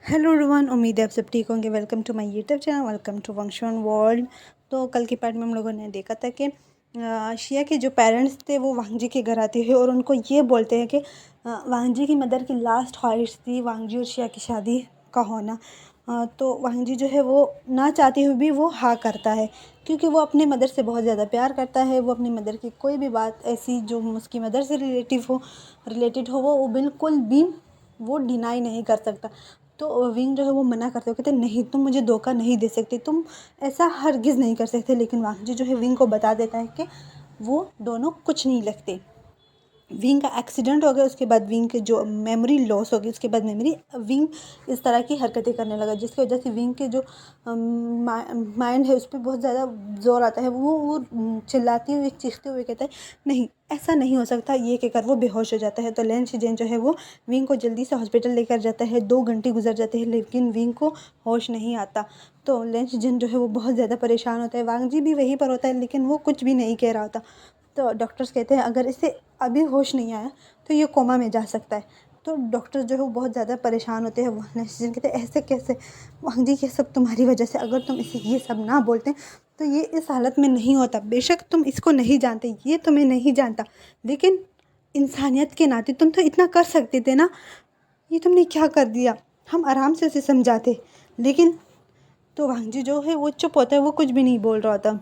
Hello everyone, उम्मीद है आप सब ठीक होंगे। Welcome to my YouTube channel, welcome to वंशवन वर्ल्ड। तो कल के पार्ट में हम लोगों ने देखा था कि शिया के जो पेरेंट्स थे वो वांगजी के घर आते हैं और उनको ये बोलते हैं कि वांगजी की मदर की लास्ट ख्वाहिश थी वांगजी और शिया की शादी का होना। तो वांगजी जो है वो ना चाहते हुए भी वो हाँ करता है, क्योंकि वो अपने मदर से बहुत ज़्यादा प्यार करता है। वो अपनी मदर की कोई भी बात ऐसी जो उसकी मदर से रिलेटेड हो वो बिल्कुल भी वो डिनाई नहीं कर सकता। तो विंग जो है वो मना करते हो, कहते नहीं तुम मुझे धोखा नहीं दे सकते, तुम ऐसा हरगिज़ नहीं कर सकते। लेकिन वांगजी जो है विंग को बता देता है कि वो दोनों कुछ नहीं लगते। विंग का एक्सीडेंट हो गया, उसके बाद विंग की जो मेमोरी लॉस हो गई, उसके बाद विंग इस तरह की हरकतें करने लगा, जिसकी वजह से विंग के जो माइंड है उस पर बहुत ज़्यादा जोर आता है। वो चिल्लाती हुई चीखते हुए कहता है नहीं ऐसा नहीं हो सकता, ये कहकर वो बेहोश हो जाता है। तो लेन शिजेन जो है वो विंग को जल्दी से हॉस्पिटल लेकर जाता है। 2 घंटे गुजर जाते हैं लेकिन विंग को होश नहीं आता। तो लेन शिजेन जो है वो बहुत ज़्यादा परेशान होता है। वांगजी भी वहीं पर होता है लेकिन वो कुछ भी नहीं कह रहा होता। तो डॉक्टर्स कहते हैं अगर इसे अभी होश नहीं आया तो ये कोमा में जा सकता है। तो डॉक्टर जो है वो बहुत ज़्यादा परेशान होते हैं। वो लेन कहते हैं ऐसे कैसे वांगजी, ये सब तुम्हारी वजह से, अगर तुम इसे ये सब ना बोलते तो ये इस हालत में नहीं होता। बेशक तुम इसको नहीं जानते, ये तुम्हें नहीं जानता, लेकिन इंसानियत के नाते तुम तो इतना कर सकते थे ना। ये तुमने क्या कर दिया। हम आराम से उसे समझाते, लेकिन तो वांगजी जो है वो चुप होता है, वो कुछ भी नहीं बोल रहा होता।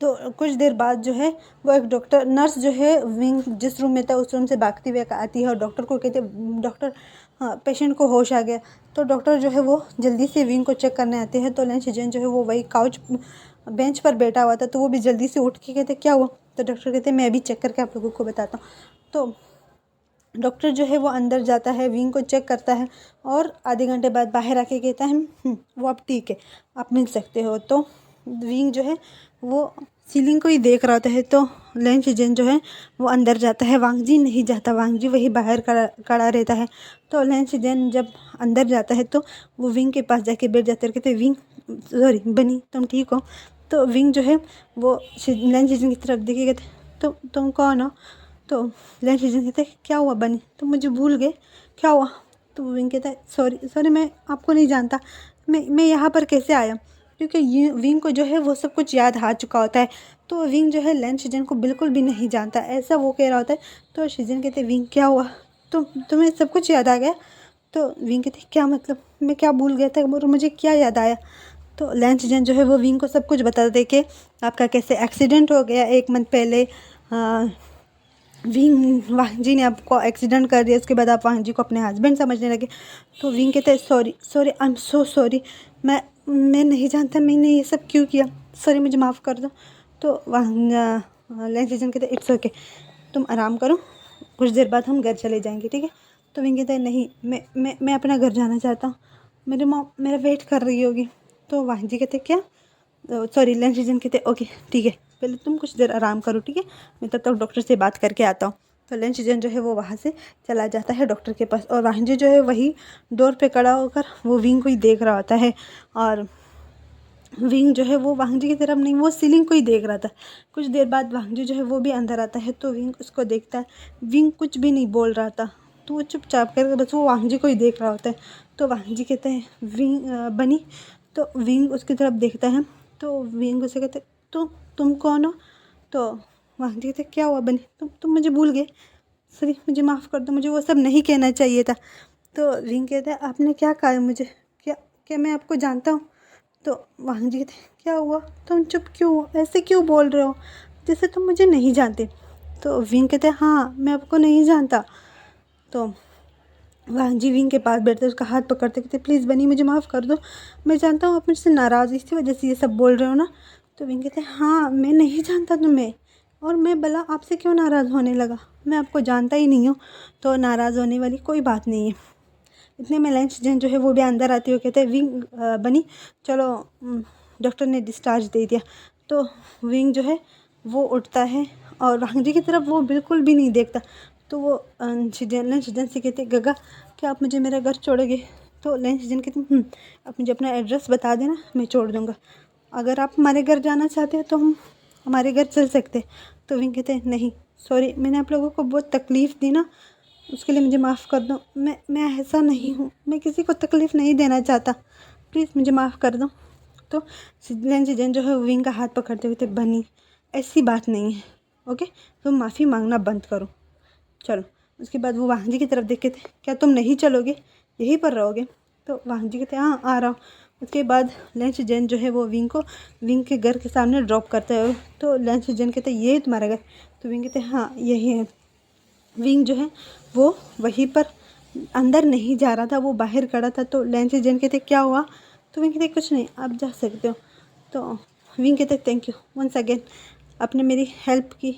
तो कुछ देर बाद जो है वो एक डॉक्टर नर्स जो है विंग जिस रूम में था उस रूम से भागती हुई आती है और डॉक्टर को कहते डॉक्टर हाँ पेशेंट को होश आ गया। तो डॉक्टर जो है वो जल्दी से विंग को चेक करने आते हैं। तो लेन शिजेन जो है वो वही काउच बेंच पर बैठा हुआ था, तो वो भी जल्दी से उठ के कहते क्या हुआ। तो डॉक्टर कहते मैं अभी चेक करके आप लोगों को बताता हूँ। तो डॉक्टर जो है वो अंदर जाता है, विंग को चेक करता है और आधे घंटे बाद बाहर आके कहता है वो अब ठीक है, आप मिल सकते हो। तो विंग जो है वो सीलिंग को ही देख रहा होता है। तो लेन शिजेन जो है वो अंदर जाता है, वांगजी नहीं जाता, वांगजी वही बाहर खड़ा रहता है। तो लेन शिजेन जब अंदर जाता है तो वो विंग के पास जाके बैठ जाते हैं, कहते विंग सॉरी बनी तुम ठीक हो। तो विंग जो है वो लेन शिजेन की तरफ देखे, कहते तुम कौन हो। तो लेन शिजेन कहते क्या हुआ बनी, तुम मुझे भूल गए, क्या हुआ। तो विंग कहता है सॉरी सॉरी मैं आपको नहीं जानता, मैं यहाँ पर कैसे आया, क्योंकि ये विंग को जो है वो सब कुछ याद आ चुका होता है। तो विंग जो है लेन शिजेन को बिल्कुल भी नहीं जानता, ऐसा वो कह रहा होता है। तो शिजेन कहते विंग क्या हुआ, तुम्हें सब कुछ याद आ गया। तो विंग कहते क्या मतलब, मैं क्या भूल गया था और मुझे क्या याद आया। तो लेन शिजेन जो है वो विंग को सब कुछ बता दे कि आपका कैसे एक्सीडेंट हो गया 1 मंथ पहले। विंग वांगजी ने आपको एक्सीडेंट कर दिया, उसके बाद आप वांगजी को अपने हस्बैंड समझने लगे। तो विंग कहते हैं sorry sorry I am so sorry, मैं नहीं जानता मैंने ये सब क्यों किया, सॉरी मुझे माफ़ कर दो। तो लेन शिजेन कहते इट्स ओके, तुम आराम करो, कुछ देर बाद हम घर चले जाएंगे ठीक है। तो विंग कहते हैं नहीं मैं अपना घर जाना चाहता हूँ, मेरी मॉम मेरा वेट कर रही होगी। तो वांगजी कहते क्या सॉरी लेन शिजेन कहते ओके ठीक है, पहले तुम कुछ देर आराम करो ठीक है, मैं तब तक डॉक्टर से बात करके आता हूँ। तो लेन शिजेन जो है वो वहाँ से चला जाता है डॉक्टर के पास, और वांगजी जो है वही डोर पे खड़ा होकर वो विंग को ही देख रहा होता है। और विंग जो है वो वांगजी की तरफ नहीं, वो सीलिंग को ही देख रहा था। कुछ देर बाद वांगजी जो है वो भी अंदर आता है, तो विंग उसको देखता है। विंग कुछ भी नहीं बोल रहा था, तो वो चुपचाप कर बस वो वांगजी को ही देख रहा होता है। तो वांगजी कहते हैं विंग बनी। तो विंग उसकी तरफ देखता है, तो विंग उसे कहते तो तुम कौन हो। तो वांगजी कहते क्या हुआ बनी, तुम मुझे भूल गए, सॉरी मुझे माफ़ कर दो, मुझे वो सब नहीं कहना चाहिए था। तो विंग कहता है आपने क्या कहा मुझे, क्या क्या मैं आपको जानता हूँ। तो वांगजी कहते क्या हुआ, तुम चुप क्यों हो, ऐसे क्यों बोल रहे हो जैसे तुम मुझे नहीं जानते। तो विंग कहते हाँ मैं आपको नहीं जानता। तो वांगजी विंग के पास बैठते उसका हाथ पकड़ते कहते प्लीज़ बनी मुझे माफ़ कर दो, मैं जानता हूँ आप मुझसे नाराज़ इसी वजह से ये सब बोल रहे हो ना। तो विंग कहते हाँ मैं नहीं जानता तुम्हें, और मैं भला आपसे क्यों नाराज़ होने लगा, मैं आपको जानता ही नहीं हूँ, तो नाराज़ होने वाली कोई बात नहीं है। इतने में लेन शिजेन जो है वो भी अंदर आती हो, कहते हैं विंग बनी चलो डॉक्टर ने डिस्चार्ज दे दिया। तो विंग जो है वो उठता है और वांगजी की तरफ वो बिल्कुल भी नहीं देखता। तो वो लेन शिजेन से कहते गगा क्या आप मुझे मेरा घर छोड़ोगे। तो लेन शिजेन कहते आप मुझे अपना एड्रेस बता देना मैं छोड़ दूँगा, अगर आप हमारे घर जाना चाहते हो तो हम हमारे घर चल सकते। तो विंग कहते हैं नहीं सॉरी मैंने आप लोगों को बहुत तकलीफ़ दी ना, उसके लिए मुझे माफ़ कर दो। मैं ऐसा नहीं हूँ, मैं किसी को तकलीफ़ नहीं देना चाहता, प्लीज़ मुझे माफ़ कर दो। तो सिजन जो है विंग का हाथ पकड़ते हुए थे, बनी ऐसी बात नहीं है, ओके, तुम माफ़ी मांगना बंद करो, चलो। उसके बाद वो वाहन जी की तरफ देख के थे, क्या तुम नहीं चलोगे, यहीं पर रहोगे? तो वाहन जी कहते हाँ आ रहा हूँ। उसके बाद लंच जैन जो है वो विंग के घर के सामने ड्रॉप करता है। तो लंच जैन कहते ये तुम्हारा घर? तो विंग कहते हाँ यही है। विंग जो है वो वहीं पर अंदर नहीं जा रहा था, वो बाहर खड़ा था। तो लंच जैन कहते क्या हुआ? तो विंग कहते कुछ नहीं, आप जा सकते हो। तो विंग कहते थैंक यू वंस अगेन, आपने मेरी हेल्प की,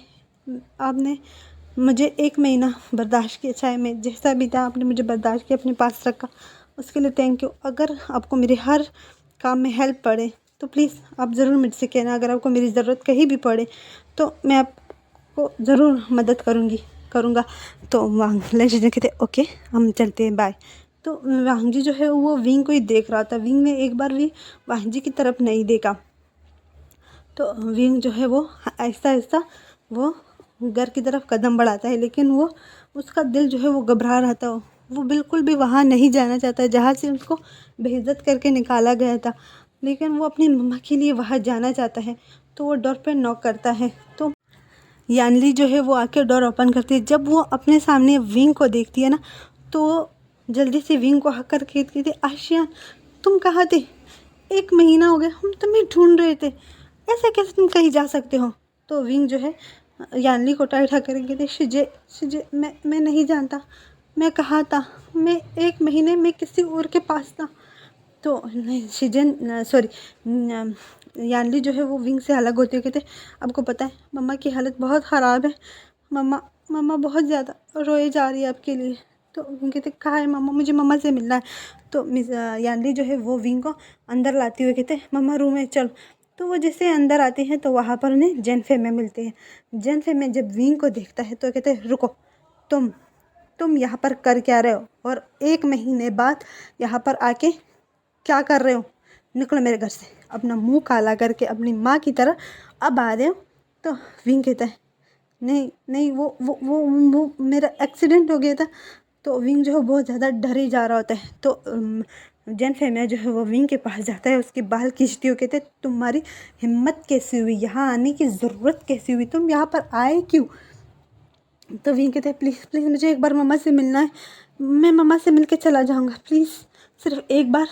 आपने मुझे 1 महीना बर्दाश्त किया, चाहे मैं जैसा भी था आपने मुझे बर्दाश्त किया, अपने पास रखा, उसके लिए थैंक यू। अगर आपको मेरे हर काम में हेल्प पड़े तो प्लीज़ आप ज़रूर मुझसे कहना। अगर आपको मेरी ज़रूरत कहीं भी पड़े तो मैं आपको ज़रूर मदद करूँगा। तो वांग लंच जी कहते ओके हम चलते हैं, बाय। तो वांग जी जो है वो विंग को ही देख रहा था। विंग ने एक बार भी वांग जी की तरफ नहीं देखा। तो विंग जो है वो आहिस्ता आहिस्ता वो घर की तरफ कदम बढ़ाता है, लेकिन वो उसका दिल जो है वो घबरा रहा था। वो बिल्कुल भी वहाँ नहीं जाना चाहता जहाँ से उसको बेइज्जत करके निकाला गया था, लेकिन वो अपनी मम्मा के लिए वहाँ जाना चाहता है। तो वो डोर पे नॉक करता है। तो यानली जो है वो आके डोर ओपन करती है। जब वो अपने सामने विंग को देखती है ना, तो जल्दी से विंग को हक करके कहती थी आशियान तुम कहाँ थे? 1 महीना हो गया हम तुम्हें ढूंढ रहे थे, ऐसे कैसे तुम कहीं जा सकते हो? तो विंग जो है यानली को टाइट करेंगे थे, शिजे मैं नहीं जानता मैं कहाँ था, मैं 1 महीने में किसी और के पास था। तो नहीं शिजन सॉरी यानली जो है वो विंग से अलग होते हुए कहते आपको पता है मम्मा की हालत बहुत ख़राब है, मम्मा बहुत ज़्यादा रोए जा रही है आपके लिए। तो विंग कहते कहाँ है मम्मा, मुझे मम्मा से मिलना है। तो मिस यानली जो है वो विंग को अंदर लाते हुए कहते मम्मा रूम है चल। तो वो जैसे अंदर आते हैं तो वहाँ पर उन्हें जेनफे में मिलते हैं। जेनफे में जब विंग को देखता है तो कहते रुको, तुम यहाँ पर कर क्या रहे हो, और 1 महीने बाद यहाँ पर आके क्या कर रहे हो? निकलो मेरे घर से, अपना मुंह काला करके अपनी माँ की तरह अब आ रहे हो। तो विंग कहता है नहीं नहीं वो मेरा एक्सीडेंट हो गया था। तो विंग जो है बहुत ज़्यादा डर ही जा रहा होता है। तो जेन फेमिया जो है वो विंग के पास जाता है, उसके बाल खींचती हुई कहते तुम्हारी हिम्मत कैसी हुई, यहाँ आने की ज़रूरत कैसी हुई, तुम यहाँ पर आए क्यों? तो विंग कहते हैं प्लीज़ प्लीज़ मुझे एक बार मम्मा से मिलना है, मैं मम्मा से मिल के चला जाऊँगा, प्लीज़ सिर्फ एक बार।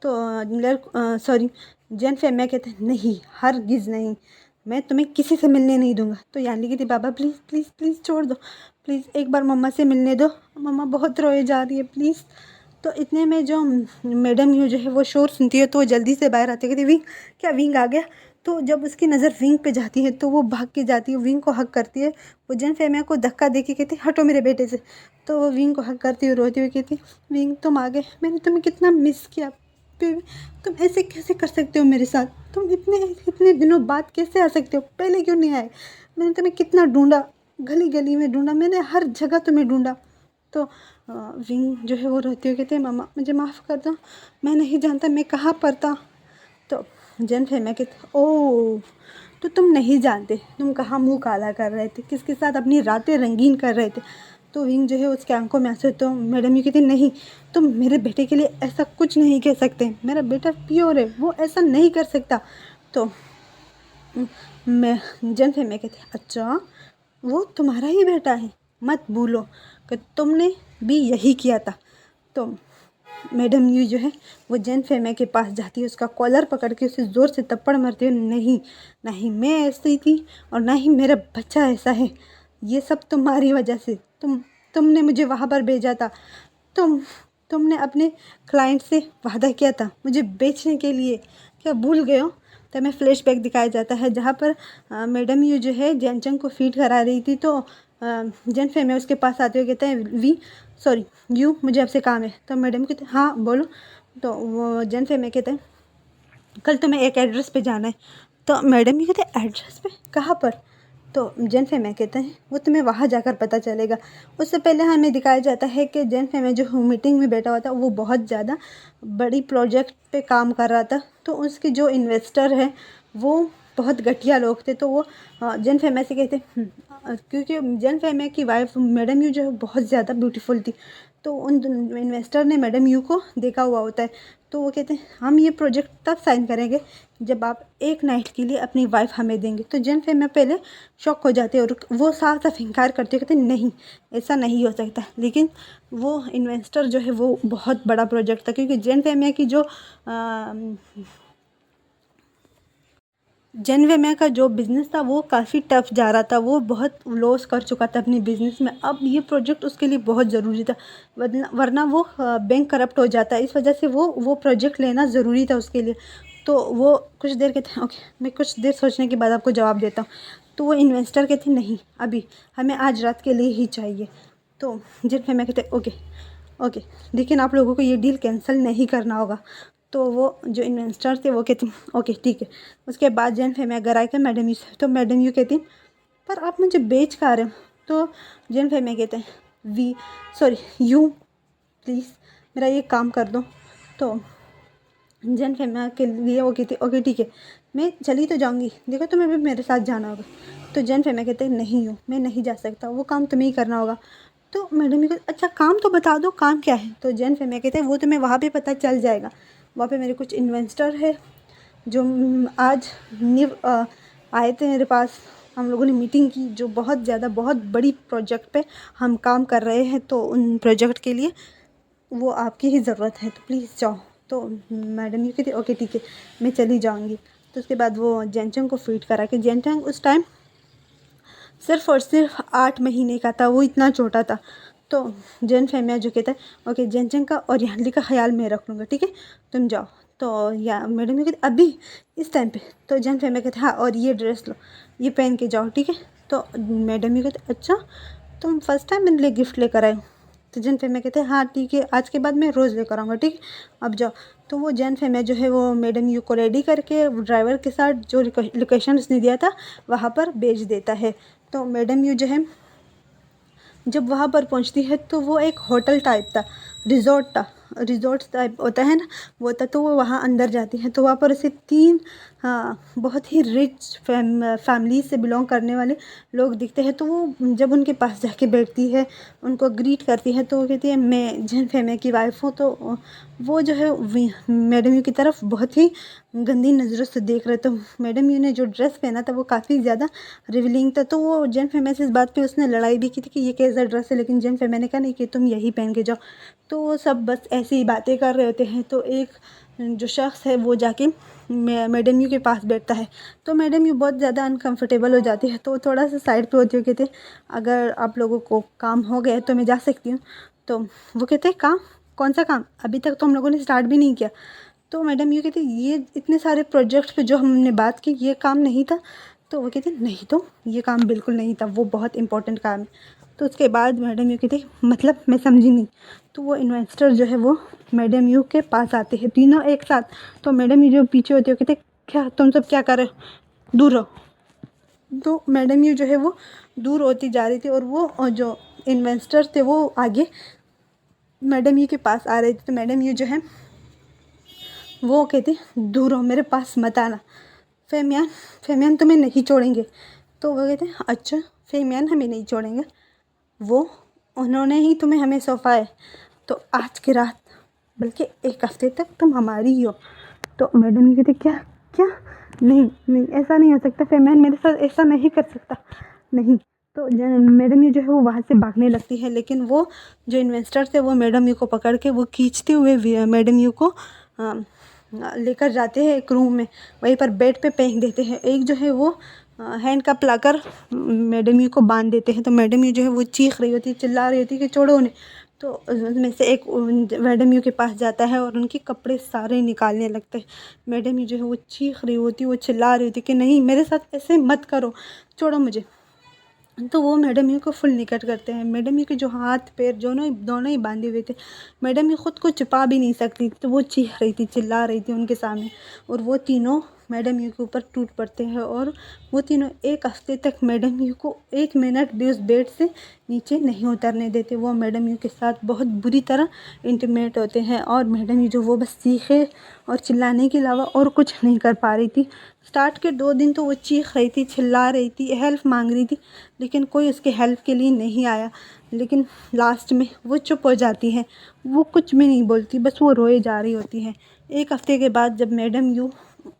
तो सॉरी जेन फेमिया कहते हैं नहीं हरगिज़ नहीं, मैं तुम्हें किसी से मिलने नहीं दूंगा। तो यानी कहती बाबा प्लीज़ प्लीज़ प्लीज़ छोड़ दो, प्लीज़ एक बार मम्मा से मिलने दो, मम्मा बहुत रोए जा रही है प्लीज़। तो इतने में जो मैडम यू जो है वो शोर सुनती है तो वो जल्दी से बाहर आती है, कहती विंग क्या विंग आ गया? तो जब उसकी नज़र विंग पे जाती है तो वो भाग के जाती है, विंग को हक करती है। वो जेन फेमिया को धक्का दे के कहती हटो मेरे बेटे से। तो वो विंग को हक करती हुई रोती हुई कहती विंग तुम आ गए, मैंने तुम्हें कितना मिस किया, फिर तुम ऐसे कैसे कर सकते हो मेरे साथ, तुम इतने दिनों बाद कैसे आ सकते हो, पहले क्यों नहीं आए? मैंने तुम्हें कितना ढूंढा, गली गली में ढूंढा, मैंने हर जगह तुम्हें ढूंढा। तो विंग जो है वो रोते हुए कहते हैं मम्मा मुझे माफ़ कर दो, मैं नहीं जानता मैं कहाँ पर था। तो जेन फेमिया कहते ओह तो तुम नहीं जानते तुम कहाँ मुंह काला कर रहे थे, किसके साथ अपनी रातें रंगीन कर रहे थे। तो विंग जो है उसके आंखों में आंसू। तो मैडम ये कहती नहीं तुम मेरे बेटे के लिए ऐसा कुछ नहीं कह सकते, मेरा बेटा प्योर है, वो ऐसा नहीं कर सकता। तो मैं जेन फेमिया कहती अच्छा वो तुम्हारा ही बेटा है, मत भूलो कि तुमने भी यही किया था। तो मैडम यू जो है वो जेन फेमिया के पास जाती है, उसका कॉलर पकड़ के उसे ज़ोर से थप्पड़ मारती है, नहीं नहीं मैं ऐसी थी और ना ही मेरा बच्चा ऐसा है, ये सब तुम्हारी वजह से, तुमने मुझे वहाँ पर भेजा था, तुमने अपने क्लाइंट से वादा किया था मुझे बेचने के लिए, क्या भूल गए हो? तो हमें फ्लैशबैक दिखाया जाता है जहाँ पर मैडम यू जो है जैनचंग को फीड करा रही थी। तो जेन फेमिया उसके पास आते हुए कहते हैं सॉरी यू मुझे आपसे काम है। तो मैडम कहते हैं हाँ बोलो। तो वो जेन फेमिया कहते हैं कल तुम्हें एक एड्रेस पे जाना है। तो मैडम ये कहते हैं एड्रेस पे कहाँ पर? तो जेन फेमिया कहते हैं वो तुम्हें वहाँ जाकर पता चलेगा। उससे पहले हमें दिखाया जाता है कि जेन फेमिया जो मीटिंग में बैठा हुआ था वो बहुत ज़्यादा बड़ी प्रोजेक्ट पे काम कर रहा था। तो उसके जो इन्वेस्टर है वो बहुत घटिया लोग थे। तो वो जेन फेमिया से कहते क्योंकि जैन फेमिया की वाइफ मैडम यू जो है बहुत ज़्यादा ब्यूटीफुल थी, तो उन इन्वेस्टर ने मैडम यू को देखा हुआ होता है। तो वो कहते हैं हम ये प्रोजेक्ट तब साइन करेंगे जब आप एक नाइट के लिए अपनी वाइफ हमें देंगे। तो जैन फेमिया पहले शॉक हो जाते हैं और वो साफ साफ इनकार करते हैं, कहते नहीं ऐसा नहीं हो सकता। लेकिन वो इन्वेस्टर जो है वो बहुत बड़ा प्रोजेक्ट था, क्योंकि जैन फेमिया की जो जैन फेमिया का जो बिज़नेस था वो काफ़ी टफ जा रहा था, वो बहुत लॉस कर चुका था अपने बिज़नेस में। अब ये प्रोजेक्ट उसके लिए बहुत ज़रूरी था, वरना वो बैंक करप्ट हो जाता है। इस वजह से वो प्रोजेक्ट लेना ज़रूरी था उसके लिए। तो वो कुछ देर कहते हैं ओके मैं कुछ देर सोचने के बाद आपको जवाब देता हूँ। तो वो इन्वेस्टर कहते नहीं अभी हमें आज रात के लिए ही चाहिए। तो जैन फेमिया कहते ओके ओके, लेकिन आप लोगों को ये डील कैंसिल नहीं करना होगा। तो वो जो इन्वेस्टर थे वो कहती ओके ठीक है। उसके बाद जैन फेमिया घर आकर मैडम यू से, तो मैडम यू कहती पर आप मुझे बेच कहाँ रहे हो। तो जैन फेमिया कहते हैं यू प्लीज़ मेरा ये काम कर दो। तो जैन फेमिया के लिए वो कहती ओके ठीक है मैं चली तो जाऊँगी, देखो तुम्हें भी मेरे साथ जाना होगा। तो जैन फेमिया कहते नहीं हूँ मैं नहीं जा सकता, वो काम तुम्हें ही करना होगा। तो मैडम यू कहते अच्छा काम तो बता दो काम क्या है। तो जैन फेमिया कहते हैं वो तुम्हें वहाँ पे पता चल जाएगा, वहाँ पे मेरे कुछ इन्वेस्टर है जो आज आए थे मेरे पास, हम लोगों ने मीटिंग की, जो बहुत बड़ी प्रोजेक्ट पे हम काम कर रहे हैं। तो उन प्रोजेक्ट के लिए वो आपकी ही ज़रूरत है, तो प्लीज़ जाओ। तो मैडम ये कहती ओके ठीक है मैं चली जाऊँगी। तो उसके बाद वो जैनचंग को फीड करा कि जैनचंग उस टाइम सिर्फ़ और सिर्फ 8 महीने का था, वो इतना छोटा था। तो जैन फेमिया जो कहता है ओके जैनचंग का और यानली का ख्याल मैं रख लूँगा, ठीक है तुम जाओ। तो या मैडम ये कहती अभी इस टाइम पे। तो जैन फेमिया कहते हाँ और ये ड्रेस लो ये पहन के जाओ, ठीक है। तो मैडम ये कहते अच्छा तुम फर्स्ट टाइम मेरे लिए गिफ्ट लेकर आए हो। तो जैन फेमिया कहते हैं हाँ ठीक है आज के बाद मैं रोज़ लेकर आऊँगा, ठीक है अब जाओ। तो वो जैन फेमिया जो है वो मैडम यू को रेडी करके ड्राइवर के साथ जो लोकेशन उसने दिया था वहाँ पर भेज देता है। तो मैडम यू जो है जब वहाँ पर पहुँचती है तो वो एक होटल टाइप था, रिजॉर्ट टाइप होता है ना वो था। तो वो वहाँ अंदर जाती है तो वहाँ पर उसे 3 बहुत ही रिच फैमिली से बिलोंग करने वाले लोग दिखते हैं। तो वो जब उनके पास जाके बैठती है उनको ग्रीट करती है तो वो कहती है मैं जैन फेमिया की वाइफ हूँ। तो वो जो है मैडम यू की तरफ बहुत ही गंदी नज़रों से देख रहे। तो मैडम यू ने जो ड्रेस पहना था वो काफ़ी ज़्यादा रिवीलिंग था। तो वो जैन फेमिया से इस बात पे उसने लड़ाई भी की थी कि ये कैसा ड्रेस है, लेकिन जैन फेमिया ने कहा नहीं कि तुम यही पहन के जाओ। तो वो सब बस ऐसे ही बातें कर रहे होते हैं। तो एक जो शख्स है वो जाके मैडम यू के पास बैठता है। तो मैडम यू बहुत ज़्यादा अनकंफर्टेबल हो जाती है, तो थोड़ा सा साइड पे होती है, कहते अगर आप लोगों को काम हो गया तो मैं जा सकती हूँ। तो वो कहते हैं काम कौन सा काम, अभी तक तो हम लोगों ने स्टार्ट भी नहीं किया। तो मैडम यू कहती ये इतने सारे प्रोजेक्ट पे जो हमने बात की ये काम नहीं था। तो वो कहती नहीं तो ये काम बिल्कुल नहीं था, वो बहुत इंपॉर्टेंट काम है। तो उसके बाद मैडम यू कहती मतलब मैं समझी नहीं। तो वो इन्वेस्टर जो है वो मैडम यू के पास आते हैं तीनों एक साथ। तो मैडम यू जो पीछे होती है कहते क्या तुम सब क्या कर रहे हो, दूर रहो। तो मैडम यू जो है वो दूर होती जा रही थी और वो जो इन्वेस्टर थे वो आगे मैडम यू के पास आ रहे थे। तो मैडम यू जो है वो कहती दूर हो मेरे पास मत आना, फेमियान तुम्हें नहीं छोड़ेंगे। तो वो कहते अच्छा फेमियान हमें नहीं छोड़ेंगे, वो उन्होंने ही तुम्हें हमें सौंपा है, तो आज की रात बल्कि 1 हफ्ते तक तुम हमारी ही हो। तो मैडम ये कहते क्या क्या नहीं ऐसा नहीं हो सकता, फेमियान मेरे साथ ऐसा नहीं कर सकता नहीं। तो मैडम यू जो है वो वहाँ से भागने लगती है, लेकिन वो जो इन्वेस्टर थे वो मैडम यू को पकड़ के वो खींचते हुए मैडम यू को लेकर जाते हैं एक रूम में, वहीं पर बेड पे फेंक देते हैं। एक जो है वो hand cup locker madam you को बांध देते हैं। तो मैडम यू जो है वो चीख रही होती है, चिल्ला रही होती है कि छोड़ो उन्हें। तो उसमें से एक मैडम यू के पास जाता है और उनके कपड़े सारे निकालने लगते हैं। मैडम यू जो है वो चीख रही होती है, वो चिल्ला रही होती है कि नहीं मेरे साथ ऐसे मत करो, छोड़ो मुझे। तो वो मैडम यू को फुल निकट करते हैं। मैडम यू के जो हाथ पैर दोनों ही बांधे हुए थे, मैडम यू खुद को छिपा भी नहीं सकती, तो वो चीख रही थी, चिल्ला रही थी उनके सामने। और वो तीनों मैडम यू के ऊपर टूट पड़ते हैं और वो तीनों एक हफ्ते तक मैडम यू को 1 मिनट भी उस बेड से नीचे नहीं उतरने देते। वो मैडम यू के साथ बहुत बुरी तरह इंटीमेट होते हैं और मैडम यू जो वो बस चीखे और चिल्लाने के अलावा और कुछ नहीं कर पा रही थी। स्टार्ट के 2 दिन तो वो चीख रही थी, चिल्ला रही थी, हेल्प मांग रही थी, लेकिन कोई उसके हेल्प के लिए नहीं आया। लेकिन लास्ट में वो चुप हो जाती है, वो कुछ भी नहीं बोलती, बस वो रोए जा रही होती है। 1 हफ्ते के बाद जब मैडम यू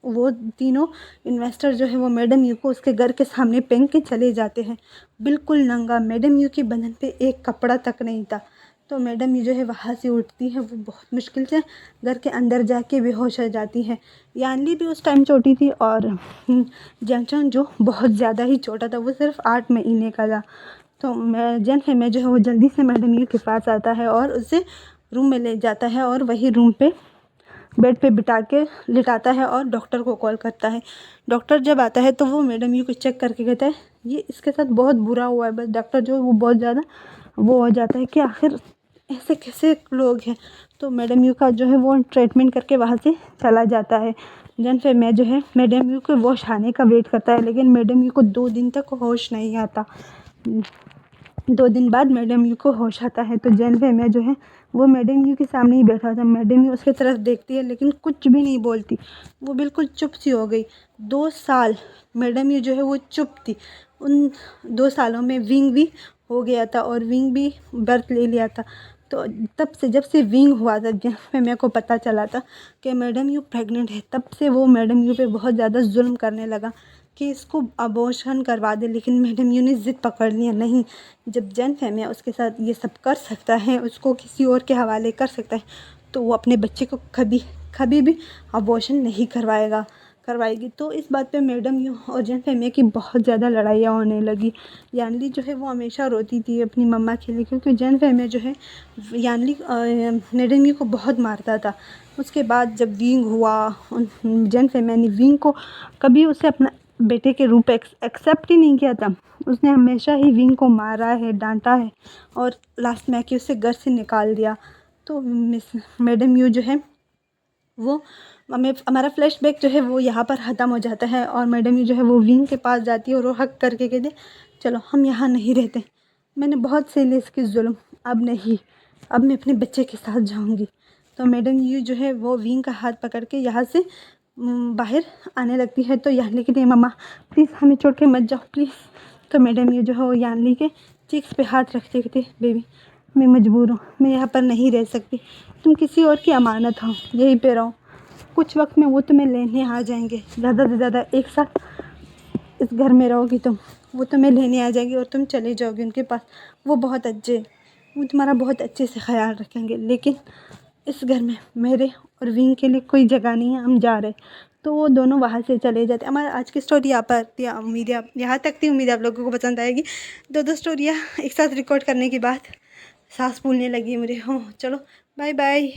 वो तीनों इन्वेस्टर जो है वो मैडम यू को उसके घर के सामने फेंक के चले जाते हैं, बिल्कुल नंगा। मैडम यू के बदन पे एक कपड़ा तक नहीं था। तो मैडम यू जो है वहाँ से उठती है, वो बहुत मुश्किल से घर के अंदर जाके बेहोश हो जाती है। यानली भी उस टाइम छोटी थी और जंगचंग जो बहुत ज़्यादा ही छोटा था, वो सिर्फ 8 महीने का था। तो मैं जन है जो है वो जल्दी से मैडम यू के पास आता है और उसे रूम में ले जाता है और वही रूम पे बेड पे बिठा के लिटाता है और डॉक्टर को कॉल करता है। डॉक्टर जब आता है तो वो मैडम यू को चेक करके कहता है ये इसके साथ बहुत बुरा हुआ है। बस डॉक्टर जो है वो बहुत ज़्यादा वो हो जाता है कि आखिर ऐसे कैसे लोग हैं। तो मैडम यू का जो है वो ट्रीटमेंट करके वहाँ से चला जाता है। जन फिर मैं जो है मैडम यू के वॉश आने का वेट करता है, लेकिन मैडम यू को 2 दिन तक होश नहीं आता। 2 दिन बाद मैडम यू को होश आता है। तो जैन वे में जो है वो मैडम यू के सामने ही बैठा था। मैडम यू उसकी तरफ देखती है लेकिन कुछ भी नहीं बोलती, वो बिल्कुल चुप सी हो गई। 2 साल मैडम यू जो है वो चुप थी। उन 2 सालों में विंग भी हो गया था और विंग भी बर्थ ले लिया था। तो तब से जब से विंग हुआ था, जब मेरे को पता चला था कि मैडम यू प्रेग्नेंट है, तब से वो मैडम यू पे बहुत ज़्यादा जुल्म करने लगा कि इसको अबॉर्शन करवा दे। लेकिन मैडम यू ने ज़िद पकड़ लिया, नहीं, जब जन फैमिया उसके साथ ये सब कर सकता है, उसको किसी और के हवाले कर सकता है, तो वो अपने बच्चे को कभी कभी भी अबॉर्शन नहीं करवाएगी। तो इस बात पे मैडम यू और जन फैमिया की बहुत ज़्यादा लड़ाइयाँ होने लगी। यानली जो है वो हमेशा रोती थी अपनी मम्मा के लिए, क्योंकि जन फैमिया जो है यानली मैडम यू को बहुत मारता था। उसके बाद जब विंग हुआ, जन फैमिया ने विंग को कभी उसे अपना बेटे के रूप एक्सेप्ट ही नहीं किया था। उसने हमेशा ही विंग को मारा है, डांटा है और लास्ट में आके उसे घर से निकाल दिया। तो मैडम यू जो है वो हमारा फ्लैशबैक जो है वो यहाँ पर ख़त्म हो जाता है और मैडम यू जो है वो विंग के पास जाती है और वो हक करके कहते चलो हम यहाँ नहीं रहते, मैंने बहुत सह लिया इसकी जुल्म, अब नहीं, अब मैं अपने बच्चे के साथ जाऊँगी। तो मैडम यू जो है वो विंग का हाथ पकड़ के यहाँ से बाहर आने लगती है। तो यानली कहती है मम्मा प्लीज़ हमें छोड़ के मत जाओ प्लीज़। तो मैडम यू जो है वो यानली के चीक्स पे हाथ रखते कहते बेबी मैं मजबूर हूँ, मैं यहाँ पर नहीं रह सकती, तुम किसी और की अमानत हो, यहीं पे रहो, कुछ वक्त में वो तुम्हें लेने आ जाएंगे, ज़्यादा से ज़्यादा 1 साल इस घर में रहोगी तुम, वो तुम्हें लेने आ जाएंगे और तुम चले जाओगे उनके पास। वो बहुत अच्छे, वो तुम्हारा बहुत अच्छे से ख्याल रखेंगे, लेकिन इस घर में मेरे और विंग के लिए कोई जगह नहीं है, हम जा रहे। तो वो दोनों वहाँ से चले जाते। हमारा आज की स्टोरी यहाँ पर थी, उम्मीद है यहाँ तक थी, उम्मीद है आप लोगों को पसंद आएगी। 2 स्टोरियाँ एक साथ रिकॉर्ड करने के बाद सांस फूलने लगी मेरे। हो चलो बाय बाय।